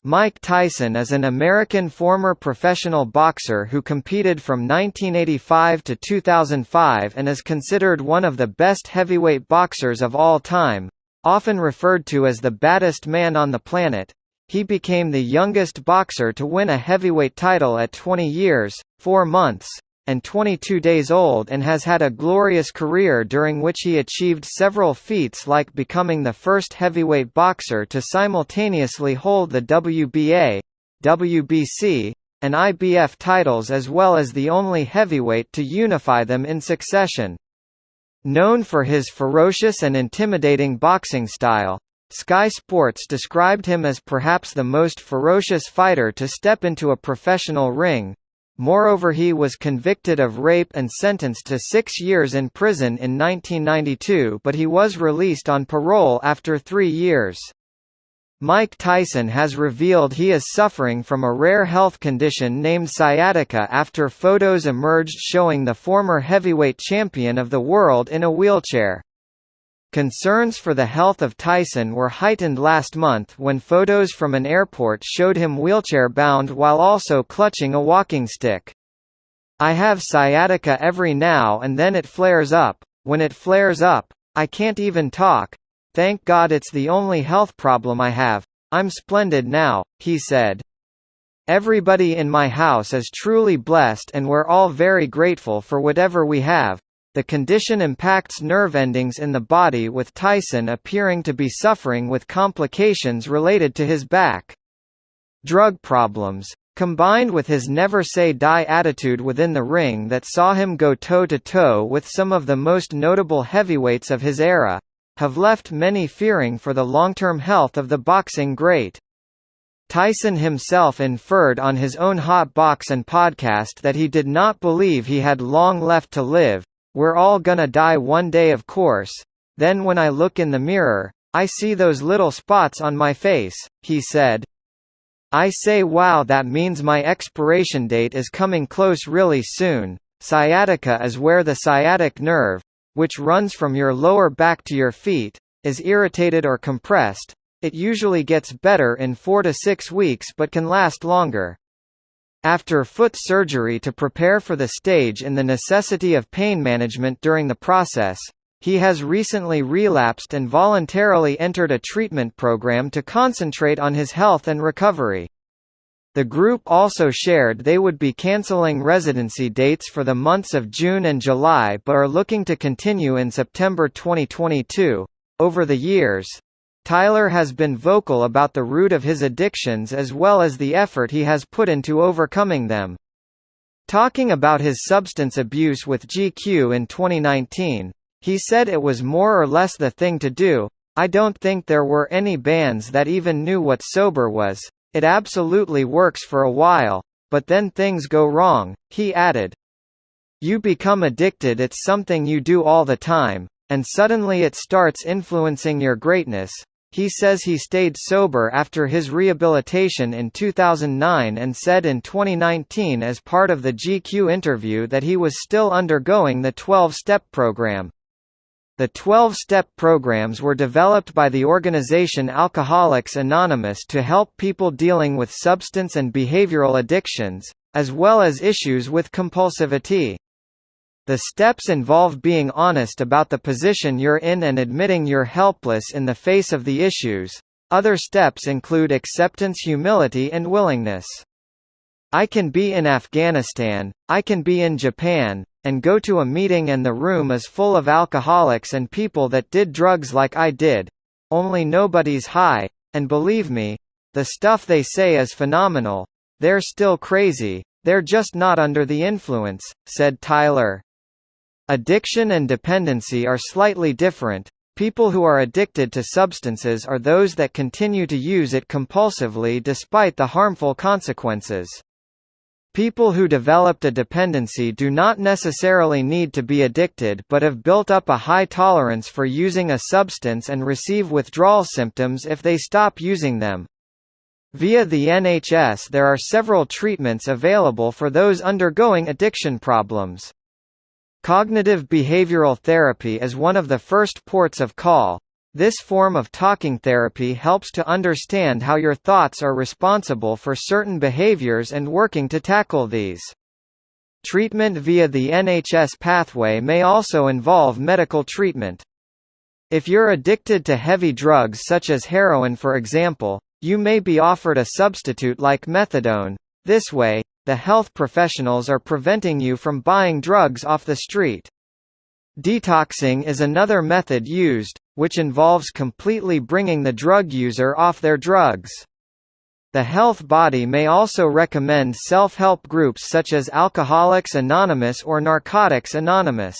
Mike Tyson is an American former professional boxer who competed from 1985 to 2005 and is considered one of the best heavyweight boxers of all time, often referred to as the baddest man on the planet. He became the youngest boxer to win a heavyweight title at 20 years, 4 months, and 22 days old, and has had a glorious career during which he achieved several feats like becoming the first heavyweight boxer to simultaneously hold the WBA, WBC, and IBF titles as well as the only heavyweight to unify them in succession. Known for his ferocious and intimidating boxing style, Sky Sports described him as perhaps the most ferocious fighter to step into a professional ring. Moreover, he was convicted of rape and sentenced to 6 years in prison in 1992, but he was released on parole after 3 years. Mike Tyson has revealed he is suffering from a rare health condition named sciatica after photos emerged showing the former heavyweight champion of the world in a wheelchair. Concerns for the health of Tyson were heightened last month when photos from an airport showed him wheelchair-bound while also clutching a walking stick. "I have sciatica every now and then. It flares up. When it flares up, I can't even talk. Thank God it's the only health problem I have. I'm splendid now," he said. "Everybody in my house is truly blessed and we're all very grateful for whatever we have." The condition impacts nerve endings in the body, with Tyson appearing to be suffering with complications related to his back. Drug problems, combined with his never say die attitude within the ring that saw him go toe-to-toe with some of the most notable heavyweights of his era, have left many fearing for the long-term health of the boxing great. Tyson himself inferred on his own Hot Boxin' podcast that he did not believe he had long left to live. "We're all gonna die one day, of course. Then when I look in the mirror, I see those little spots on my face," he said. "I say, wow, that means my expiration date is coming close really soon." Sciatica is where the sciatic nerve, which runs from your lower back to your feet, is irritated or compressed. It usually gets better in 4 to 6 weeks but can last longer. After foot surgery to prepare for the stage and the necessity of pain management during the process, he has recently relapsed and voluntarily entered a treatment program to concentrate on his health and recovery. The group also shared they would be cancelling residency dates for the months of June and July but are looking to continue in September 2022. Over the years, Tyler has been vocal about the root of his addictions as well as the effort he has put into overcoming them. Talking about his substance abuse with GQ in 2019, he said it was more or less the thing to do. "I don't think there were any bands that even knew what sober was. It absolutely works for a while, but then things go wrong," he added. "You become addicted, it's something you do all the time, and suddenly it starts influencing your greatness." He says he stayed sober after his rehabilitation in 2009 and said in 2019 as part of the GQ interview that he was still undergoing the 12-step program. The 12-step programs were developed by the organization Alcoholics Anonymous to help people dealing with substance and behavioral addictions, as well as issues with compulsivity. The steps involve being honest about the position you're in and admitting you're helpless in the face of the issues. Other steps include acceptance, humility, and willingness. "I can be in Afghanistan, I can be in Japan, and go to a meeting and the room is full of alcoholics and people that did drugs like I did. Only nobody's high, and believe me, the stuff they say is phenomenal. They're still crazy, they're just not under the influence," said Tyler. Addiction and dependency are slightly different. People who are addicted to substances are those that continue to use it compulsively despite the harmful consequences. People who developed a dependency do not necessarily need to be addicted but have built up a high tolerance for using a substance and receive withdrawal symptoms if they stop using them. Via the NHS, there are several treatments available for those undergoing addiction problems. Cognitive behavioral therapy is one of the first ports of call. This form of talking therapy helps to understand how your thoughts are responsible for certain behaviors and working to tackle these. Treatment via the NHS pathway may also involve medical treatment. If you're addicted to heavy drugs such as heroin for example, you may be offered a substitute like methadone. This way, the health professionals are preventing you from buying drugs off the street. Detoxing is another method used, which involves completely bringing the drug user off their drugs. The health body may also recommend self-help groups such as Alcoholics Anonymous or Narcotics Anonymous.